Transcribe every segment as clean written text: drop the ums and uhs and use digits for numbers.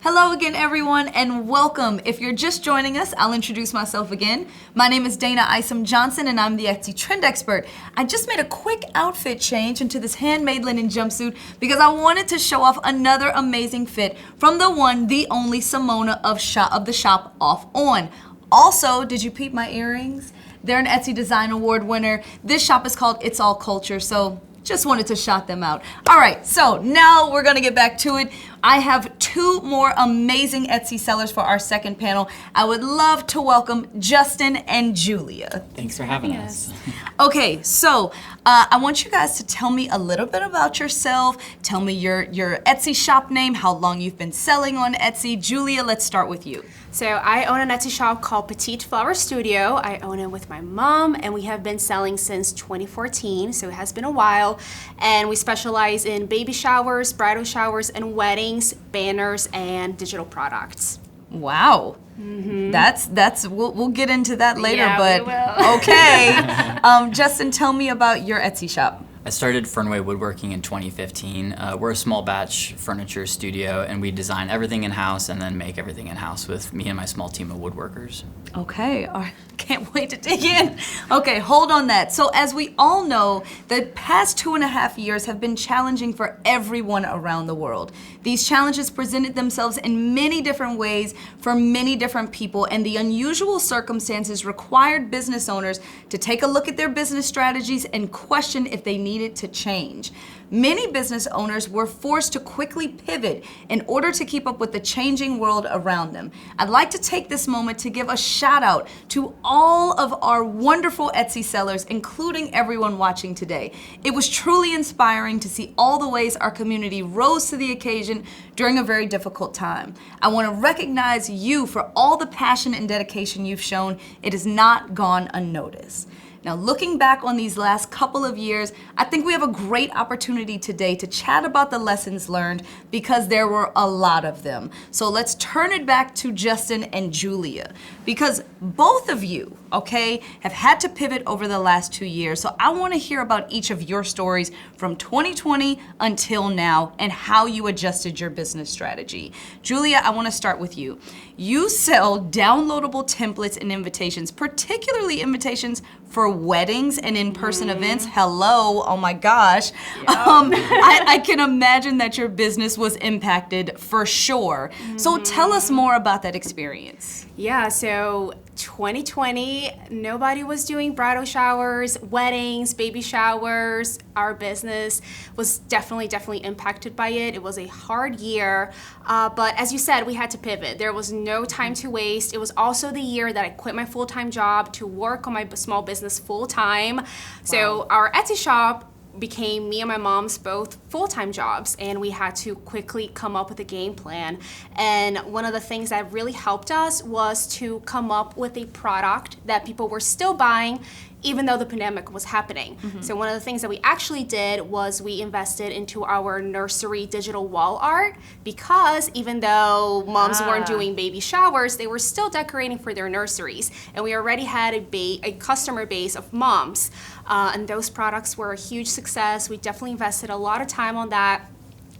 Hello again, everyone, and welcome. If you're just joining us, I'll introduce myself again. My name is Dana Isom Johnson, and I'm the Etsy trend expert. I just made a quick outfit change into this handmade linen jumpsuit because I wanted to show off another amazing fit from the one, the only Simona of the shop Off On. Also, did you peep my earrings? They're an Etsy Design Award winner. This shop is called It's All Culture, so just wanted to shout them out. All right, so now we're gonna get back to it. I have two more amazing Etsy sellers for our second panel. I would love to welcome Justin and Julia. Thanks for having us. Okay, so I want you guys to tell me a little bit about yourself. Tell me your Etsy shop name, how long you've been selling on Etsy. Julia, let's start with you. So I own an Etsy shop called Petite Flower Studio. I own it with my mom, and we have been selling since 2014, so it has been a while. And we specialize in baby showers, bridal showers, and weddings, banners, and digital products. Wow. That's we'll get into that later, Yeah, but we will. Okay. Justin, tell me about your Etsy shop. I started Fernway Woodworking in 2015. We're a small batch furniture studio, and we design everything in-house and then make everything in-house with me and my small team of woodworkers. Okay, all right. Can't wait to dig in. Okay, hold on that. So as we all know, the past 2.5 years have been challenging for everyone around the world. These challenges presented themselves in many different ways for many different people, and the unusual circumstances required business owners to take a look at their business strategies and question if they needed to change. Many business owners were forced to quickly pivot in order to keep up with the changing world around them. I'd like to take this moment to give a shout out to all of our wonderful Etsy sellers, including everyone watching today. It was truly inspiring to see all the ways our community rose to the occasion during a very difficult time. I want to recognize you for all the passion and dedication you've shown. It has not gone unnoticed. Now, looking back on these last couple of years, I think we have a great opportunity today to chat about the lessons learned because there were a lot of them. So let's turn it back to Justin and Julia because both of you, okay, have had to pivot over the last 2 years. So I want to hear about each of your stories from 2020 until now and how you adjusted your business strategy. Julia, I want to start with you. You sell downloadable templates and invitations, particularly invitations for weddings and in-person events. Hello, oh my gosh. Yep. I can imagine that your business was impacted for sure. So tell us more about that experience. Yeah, so 2020, nobody was doing bridal showers, weddings, baby showers. Our business was definitely impacted by it. It was a hard year, but as you said, we had to pivot. There was no time to waste. It was also the year that I quit my full-time job to work on my small business full-time. So our Etsy shop became me and my mom's both full-time jobs, and we had to quickly come up with a game plan. And one of the things that really helped us was to come up with a product that people were still buying even though the pandemic was happening. So one of the things that we actually did was we invested into our nursery digital wall art because even though moms weren't doing baby showers, they were still decorating for their nurseries. And we already had a customer base of moms. And those products were a huge success. We definitely invested a lot of time on that.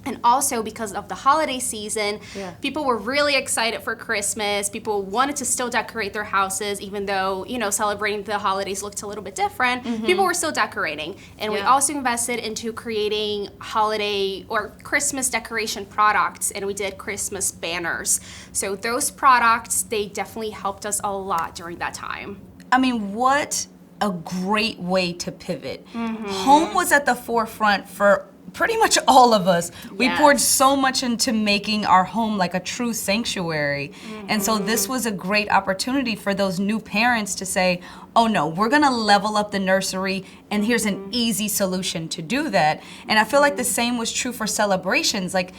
And also because of the holiday season, people were really excited for Christmas. People wanted to still decorate their houses, even though, celebrating the holidays looked a little bit different. People were still decorating. And we also invested into creating holiday or Christmas decoration products, and we did Christmas banners. So those products, they definitely helped us a lot during that time. I mean, what a great way to pivot. Home was at the forefront for pretty much all of us. We poured so much into making our home like a true sanctuary. And so this was a great opportunity for those new parents to say, oh no, we're gonna level up the nursery and here's an easy solution to do that. And I feel like the same was true for celebrations. Like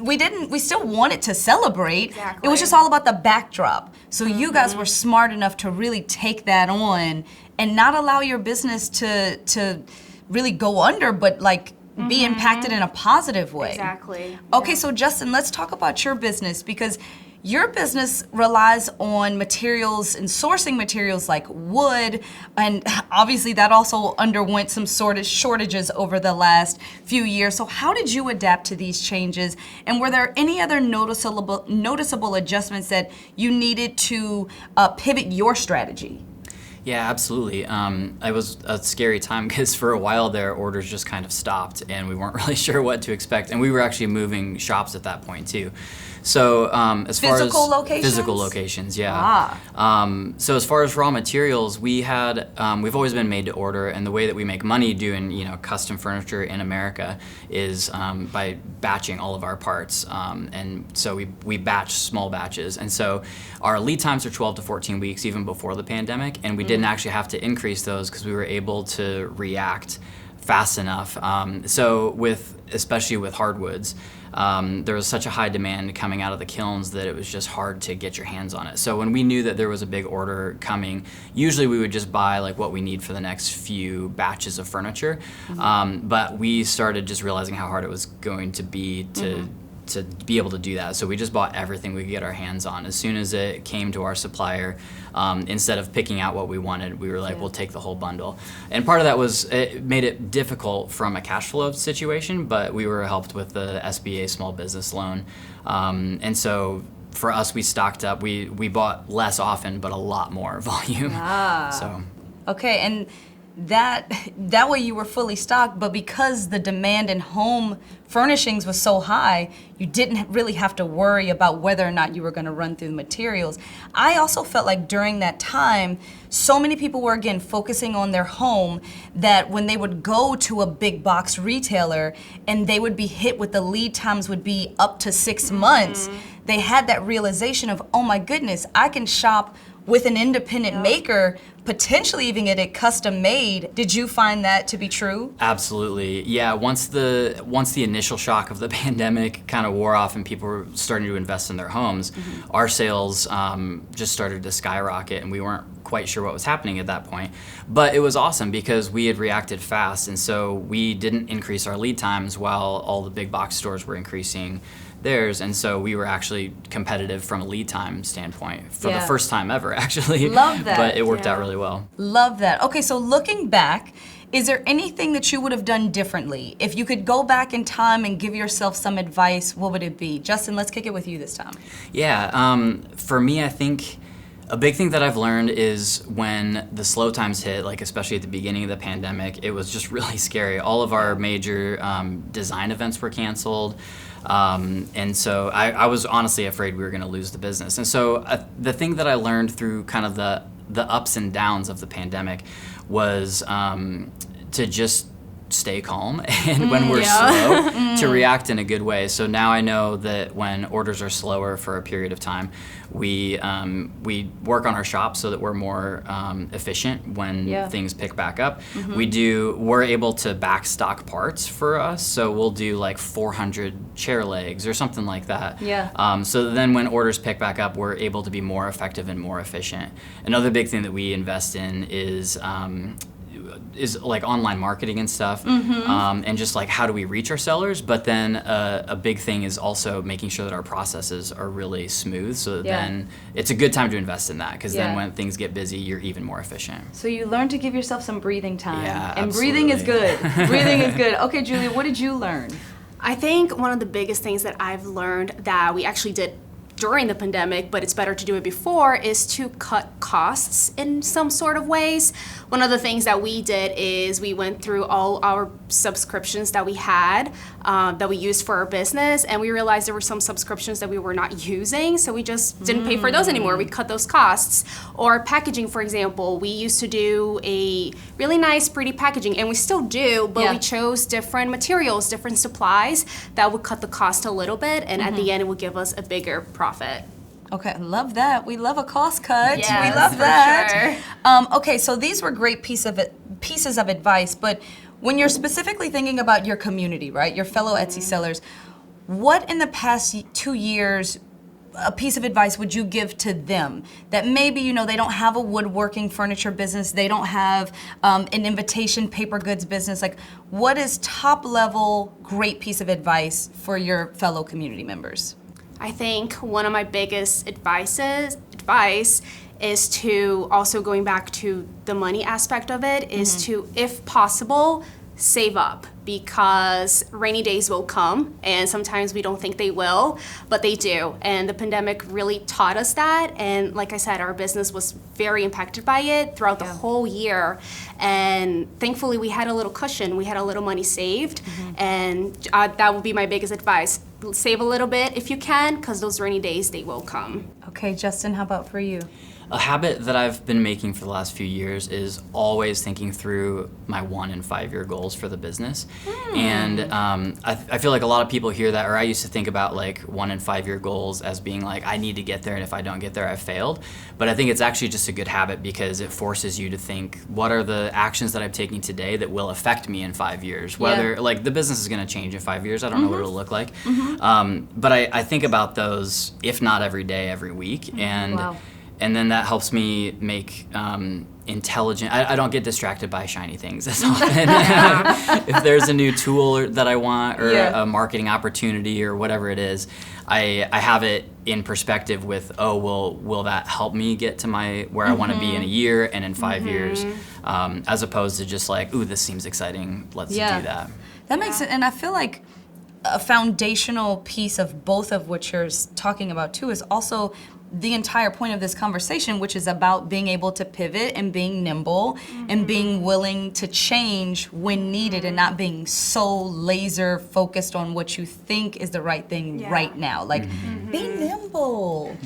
we still wanted to celebrate. Exactly. It was just all about the backdrop. So you guys were smart enough to really take that on and not allow your business to really go under, but like be impacted in a positive way. Exactly. Okay, so Justin, let's talk about your business because your business relies on materials and sourcing materials like wood, and obviously that also underwent some sort of shortages over the last few years. So how did you adapt to these changes? And were there any other noticeable adjustments that you needed to pivot your strategy? Yeah, absolutely. It was a scary time because for a while there, orders just kind of stopped and we weren't really sure what to expect. And we were actually moving shops at that point too. So as far as physical locations, yeah. So as far as raw materials, we've always been made to order, and the way that we make money doing custom furniture in America is by batching all of our parts, and so we batch small batches, and so our lead times are 12 to 14 weeks even before the pandemic, and we didn't actually have to increase those because we were able to react fast enough. So especially with hardwoods. There was such a high demand coming out of the kilns that it was just hard to get your hands on it. So when we knew that there was a big order coming, usually we would just buy like what we need for the next few batches of furniture. But we started just realizing how hard it was going to be to be able to do that. So we just bought everything we could get our hands on. As soon as it came to our supplier, instead of picking out what we wanted, we were like, we'll take the whole bundle. And part of that was, it made it difficult from a cash flow situation, but we were helped with the SBA small business loan. And so for us, we stocked up. We bought less often, but a lot more volume. So. Okay, and that way you were fully stocked, but because the demand in home furnishings was so high, you didn't really have to worry about whether or not you were going to run through the materials. I also felt like during that time, so many people were again focusing on their home that when they would go to a big box retailer and they would be hit with the lead times would be up to 6 months, they had that realization of, oh my goodness, I can shop with an independent maker, potentially even get it custom made. Did you find that to be true? Absolutely. Yeah, once the initial shock of the pandemic kind of wore off and people were starting to invest in their homes, our sales just started to skyrocket, and we weren't quite sure what was happening at that point. But it was awesome because we had reacted fast, and so we didn't increase our lead times while all the big box stores were increasing theirs, and so we were actually competitive from a lead time standpoint for the first time ever, actually. Love that. But it worked out really well. Love that. Okay, so looking back, is there anything that you would have done differently? If you could go back in time and give yourself some advice, what would it be? Justin, let's kick it with you this time. Yeah, for me, I think a big thing that I've learned is when the slow times hit, like especially at the beginning of the pandemic, it was just really scary. All of our major design events were canceled. And so I was honestly afraid we were going to lose the business. And so the thing that I learned through kind of the ups and downs of the pandemic was to just stay calm and when we're slow to react in a good way. So now I know that when orders are slower for a period of time, we work on our shop so that we're more efficient when things pick back up. We're able to back stock parts for us, so we'll do like 400 chair legs or something like that. So then when orders pick back up, we're able to be more effective and more efficient. Another big thing that we invest in is like online marketing and stuff, and just like how do we reach our sellers. But then a big thing is also making sure that our processes are really smooth, so that then it's a good time to invest in that, because then when things get busy, you're even more efficient. So you learn to give yourself some breathing time. And absolutely. Breathing is good. Breathing is good. Okay, Julia, what did you learn? I think one of the biggest things that I've learned that we actually did during the pandemic, but it's better to do it before, is to cut costs in some sort of ways. One of the things that we did is we went through all our subscriptions that we had, that we used for our business, and we realized there were some subscriptions that we were not using, so we just didn't pay for those anymore. We cut those costs. Or packaging, for example, we used to do a really nice, pretty packaging, and we still do, but we chose different materials, different supplies that would cut the cost a little bit, and at the end it would give us a bigger profit. Okay, I love that. We love a cost cut. Yes, we love for that. sure. Okay, so these were great pieces of advice, but when you're specifically thinking about your community, right, your fellow Etsy sellers, what in the past 2 years, a piece of advice would you give to them that maybe, they don't have a woodworking furniture business, they don't have an invitation paper goods business? Like, what is top level great piece of advice for your fellow community members? I think one of my biggest advice is to also going back to the money aspect of it is to, if possible, save up, because rainy days will come and sometimes we don't think they will, but they do. And the pandemic really taught us that. And like I said, our business was very impacted by it throughout the whole year. And thankfully we had a little cushion, we had a little money saved. And that would be my biggest advice. Save a little bit if you can, because those rainy days, they will come. Okay, Justin, how about for you? A habit that I've been making for the last few years is always thinking through my 1 and 5 year goals for the business. And I feel like a lot of people hear that, or I used to think about like 1 and 5 year goals as being like, I need to get there, and if I don't get there, I've failed. But I think it's actually just a good habit because it forces you to think, what are the actions that I'm taking today that will affect me in 5 years? Whether like the business is going to change in 5 years, I don't know what it'll look like. But I think about those, if not every day, every week. And then that helps me make intelligent. I don't get distracted by shiny things as often. If there's a new tool that I want, or a marketing opportunity, or whatever it is, I have it in perspective with, will that help me get to where I want to be in a year and in 5 years, as opposed to just like, ooh, this seems exciting, let's do that. That makes it, and I feel like a foundational piece of both of what you're talking about too is also the entire point of this conversation, which is about being able to pivot and being nimble and being willing to change when needed, and not being so laser focused on what you think is the right thing right now. Like, be nimble.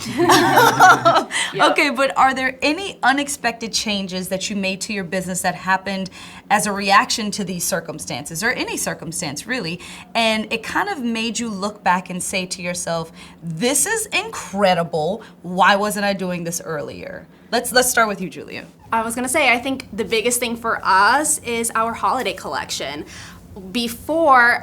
Okay, but are there any unexpected changes that you made to your business that happened as a reaction to these circumstances, or any circumstance really, and it kind of made you look back and say to yourself, this is incredible, why wasn't I doing this earlier? Let's start with you, Julia. I was gonna say, I think the biggest thing for us is our holiday collection. Before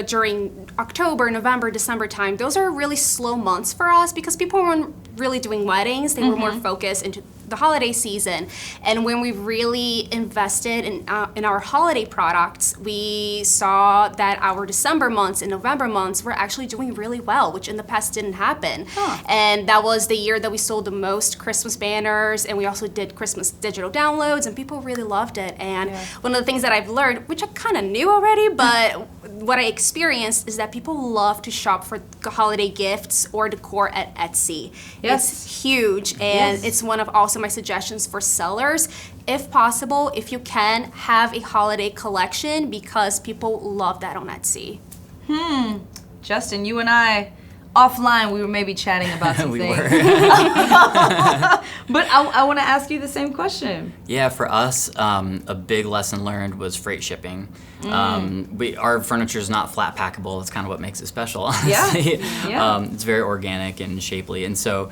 during October, November, December time, those are really slow months for us because people weren't really doing weddings. They were more focused into the holiday season. And when we really invested in our holiday products, we saw that our December months and November months were actually doing really well, which in the past didn't happen. And that was the year that we sold the most Christmas banners, and we also did Christmas digital downloads, and people really loved it. And one of the things that I've learned, which I kind of knew already, but what I experienced is that people love to shop for holiday gifts or decor at Etsy. It's huge, and it's one of also my suggestions for sellers. If possible, if you can, have a holiday collection because people love that on Etsy. Justin, you and I, offline, we were maybe chatting about some We things. were. But I want to ask you the same question. Yeah, for us, a big lesson learned was freight shipping. Our furniture is not flat packable. That's kind of what makes it special. Honestly. It's very organic and shapely, and so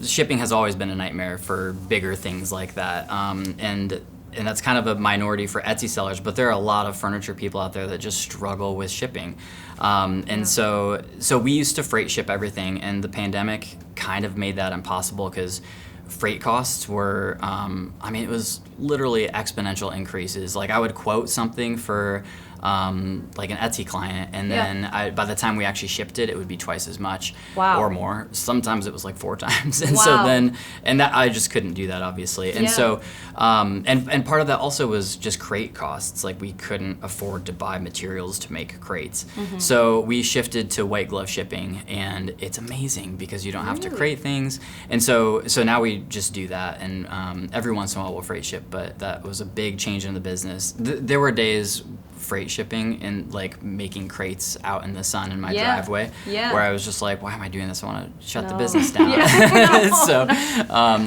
shipping has always been a nightmare for bigger things like that. And that's kind of a minority for Etsy sellers, but there are a lot of furniture people out there that just struggle with shipping. So we used to freight ship everything, and the pandemic kind of made that impossible because freight costs were, it was literally exponential increases. Like I would quote something for like an Etsy client, and then by the time we actually shipped it, it would be twice as much or more. Sometimes it was like 4 times. And so then, and that I just couldn't do that, obviously. And so, and part of that also was just crate costs. Like we couldn't afford to buy materials to make crates. So we shifted to white glove shipping, and it's amazing because you don't have to crate things. And so now we just do that, and every once in a while we'll freight ship, but that was a big change in the business. There were days freight shipping and like making crates out in the sun in my driveway where I was just like, why am I doing this? I want to shut the business down.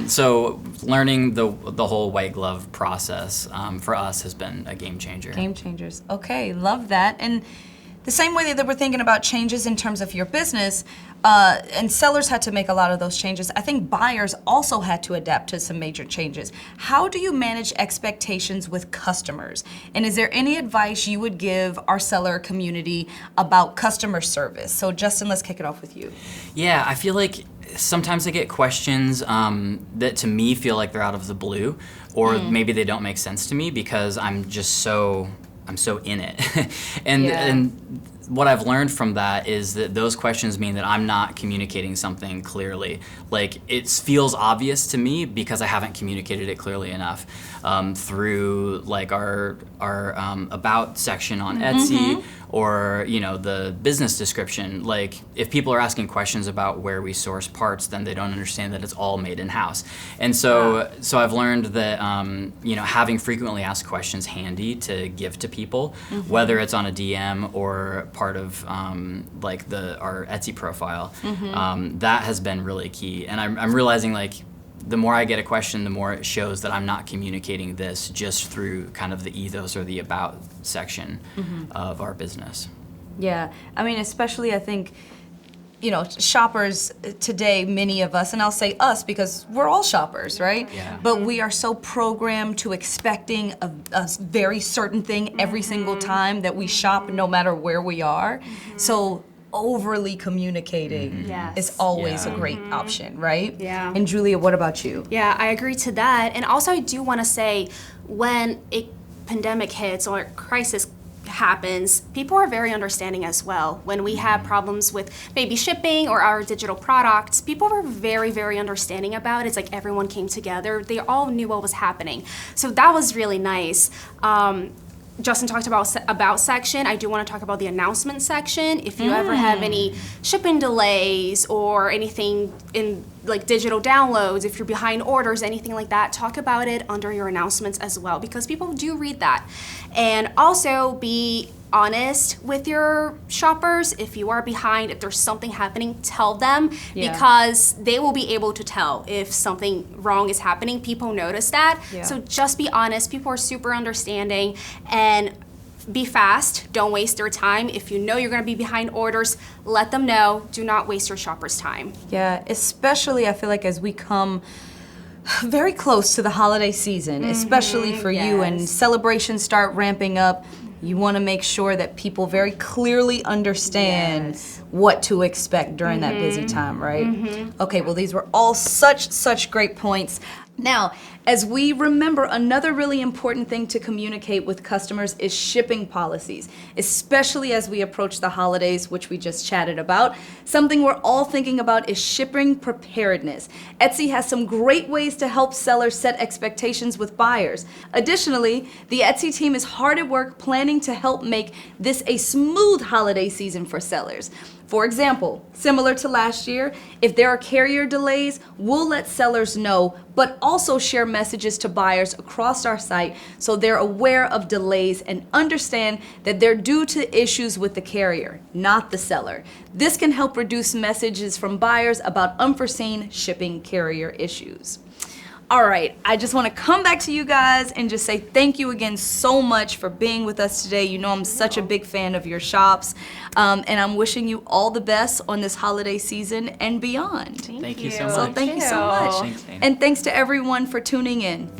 So learning the whole white glove process for us has been a game changer. Game changers. Okay, love that. And the same way that we're thinking about changes in terms of your business, and sellers had to make a lot of those changes, I think buyers also had to adapt to some major changes. How do you manage expectations with customers? And is there any advice you would give our seller community about customer service? So Justin, let's kick it off with you. Yeah, I feel like sometimes I get questions that to me feel like they're out of the blue, or maybe they don't make sense to me because I'm so in it. And what I've learned from that is that those questions mean that I'm not communicating something clearly. Like, it feels obvious to me because I haven't communicated it clearly enough through like our about section on Etsy, or the business description. Like, if people are asking questions about where we source parts, then they don't understand that it's all made in house. And so I've learned that having frequently asked questions handy to give to people, whether it's on a DM or part of our Etsy profile, that has been really key. And I'm realizing, like, the more I get a question, the more it shows that I'm not communicating this just through kind of the ethos or the about section of our business. Yeah, I mean, especially I think, shoppers today, many of us, and I'll say us because we're all shoppers, right? Yeah. But we are so programmed to expecting a very certain thing every single time that we shop, no matter where we are. So overly communicating is always a great option, right? Yeah. And Julia, what about you? Yeah, I agree to that. And also, I do want to say, when a pandemic hits or a crisis happens, people are very understanding as well. When we have problems with maybe shipping or our digital products, people were very, very understanding about it. It's like everyone came together. They all knew what was happening. So that was really nice. Justin talked about section. I do want to talk about the announcement section. If you ever have any shipping delays or anything in like digital downloads, if you're behind orders, anything like that, talk about it under your announcements as well, because people do read that. And also be honest with your shoppers. If you are behind, if there's something happening, tell them, because they will be able to tell if something wrong is happening. People notice that. So just be honest. People are super understanding, and be fast. Don't waste their time. If you know you're going to be behind orders, let them know. Do not waste your shoppers' time. Yeah, especially I feel like as we come very close to the holiday season, especially for you, and celebrations start ramping up. You want to make sure that people very clearly understand what to expect during that busy time, right? Okay, well, these were all such great points. Now, as we remember, another really important thing to communicate with customers is shipping policies, especially as we approach the holidays, which we just chatted about. Something we're all thinking about is shipping preparedness. Etsy has some great ways to help sellers set expectations with buyers. Additionally, the Etsy team is hard at work planning to help make this a smooth holiday season for sellers. For example, similar to last year, if there are carrier delays, we'll let sellers know, but also share messages to buyers across our site so they're aware of delays and understand that they're due to issues with the carrier, not the seller. This can help reduce messages from buyers about unforeseen shipping carrier issues. All right, I just want to come back to you guys and just say thank you again so much for being with us today. You know I'm such a big fan of your shops, and I'm wishing you all the best on this holiday season and beyond. Thank you so So much. thank you so much. Thanks, Dana. And thanks to everyone for tuning in.